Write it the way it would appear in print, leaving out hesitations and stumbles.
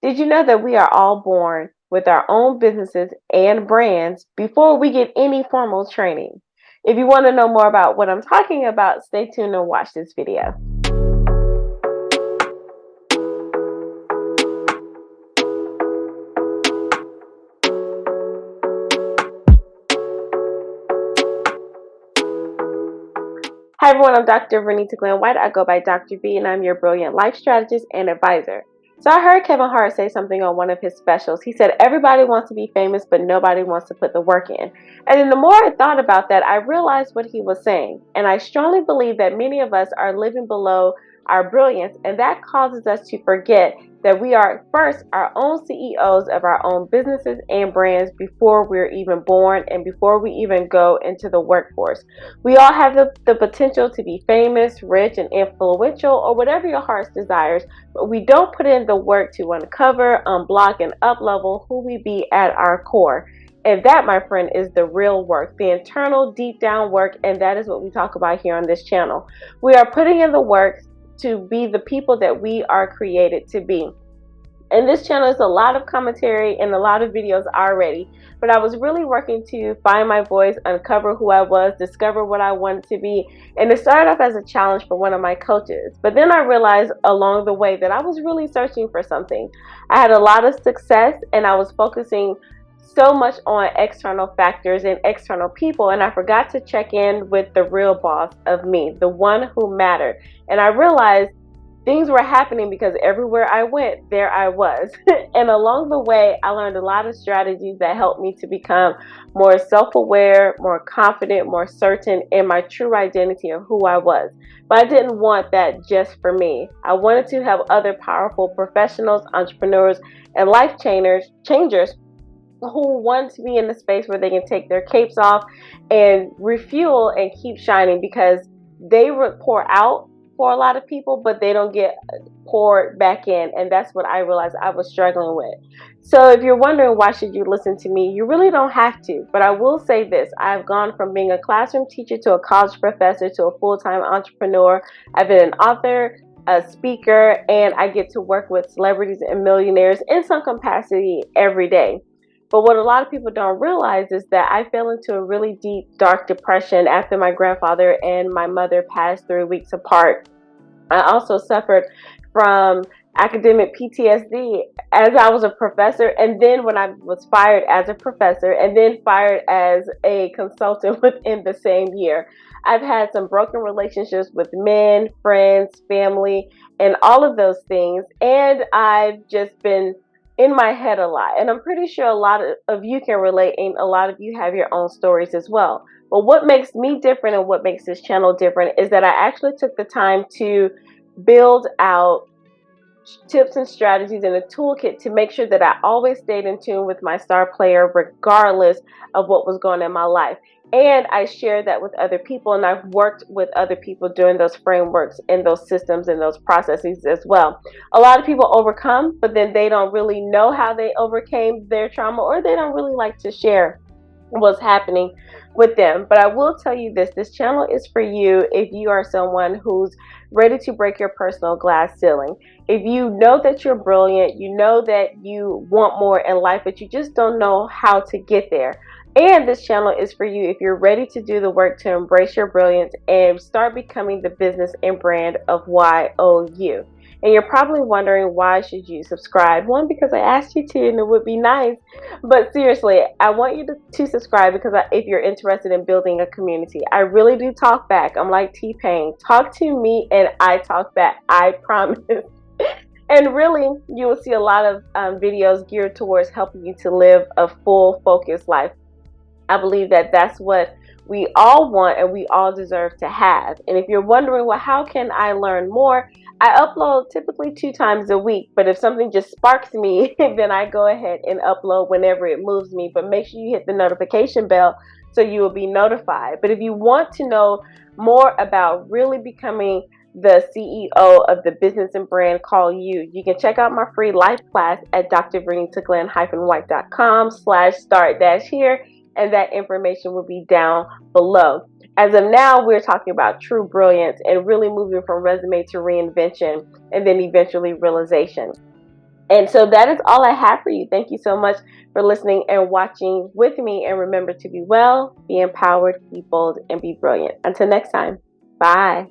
Did you know that we are all born with our own businesses and brands before we get any formal training? If you want to know more about what I'm talking about, stay tuned and watch this video. Hi everyone, I'm Dr. Vernita White. I go by Dr. V and I'm your brilliant life strategist and advisor. So I heard Kevin Hart say something on one of his specials. He said, everybody wants to be famous, but nobody wants to put the work in. And then the more I thought about that, I realized what he was saying. And I strongly believe that many of us are living below our brilliance, and that causes us to forget that we are first our own CEOs of our own businesses and brands before we're even born and before we even go into the workforce. We all have the potential to be famous, rich, and influential, or whatever your heart's desires, but we don't put in the work to uncover, unblock, and uplevel who we be at our core. And that, my friend, is the real work, the internal, deep down work, and that is what we talk about here on this channel. We are putting in the work to be the people that we are created to be. And this channel is a lot of commentary and a lot of videos already, but I was really working to find my voice, uncover who I was, discover what I wanted to be, and it started off as a challenge for one of my coaches. But then I realized along the way that I was really searching for something. I had a lot of success and I was focusing so much on external factors and external people, and I forgot to check in with the real boss of me, the one who mattered. And I realized things were happening because everywhere I went, there I was. And along the way, I learned a lot of strategies that helped me to become more self-aware, more confident, more certain in my true identity of who I was. But I didn't want that just for me. I wanted to have other powerful professionals, entrepreneurs, and life changers who want to be in the space where they can take their capes off and refuel and keep shining, because they pour out for a lot of people, but they don't get poured back in. And that's what I realized I was struggling with. So if you're wondering why should you listen to me, you really don't have to. But I will say this: I've gone from being a classroom teacher to a college professor to a full-time entrepreneur. I've been an author, a speaker, and I get to work with celebrities and millionaires in some capacity every day. But what a lot of people don't realize is that I fell into a really deep, dark depression after my grandfather and my mother passed 3 weeks apart. I also suffered from academic PTSD as I was a professor, and then when I was fired as a professor, and then fired as a consultant within the same year. I've had some broken relationships with men, friends, family, and all of those things, and I've just been in my head a lot, and I'm pretty sure a lot of you can relate, and a lot of you have your own stories as well. But what makes me different and what makes this channel different is that I actually took the time to build out tips and strategies and a toolkit to make sure that I always stayed in tune with my star player regardless of what was going on in my life. And I shared that with other people, and I've worked with other people doing those frameworks and those systems and those processes as well. A lot of people overcome, but then they don't really know how they overcame their trauma, or they don't really like to share what's happening with them. But I will tell you this channel is for you if you are someone who's ready to break your personal glass ceiling. If you know that you're brilliant, you know that you want more in life, but you just don't know how to get there. And this channel is for you if you're ready to do the work to embrace your brilliance and start becoming the business and brand of YOU. And you're probably wondering, why should you subscribe? One, because I asked you to, and it would be nice. But seriously, I want you to subscribe because if you're interested in building a community, I really do talk back. I'm like T-Pain. Talk to me and I talk back. I promise. And really, you will see a lot of videos geared towards helping you to live a full, focused life. I believe that that's what we all want and we all deserve to have. And if you're wondering, well, how can I learn more? I upload typically 2 times a week, but if something just sparks me, then I go ahead and upload whenever it moves me. But make sure you hit the notification bell so you will be notified. But if you want to know more about really becoming the CEO of the business and brand called you can check out my free life class at drvernitaglenn-white.com/start-here, and that information will be down below. As of now, we're talking about true brilliance and really moving from resume to reinvention and then eventually realization. And so that is all I have for you. Thank you so much for listening and watching with me. And remember to be well, be empowered, be bold, and be brilliant. Until next time, bye.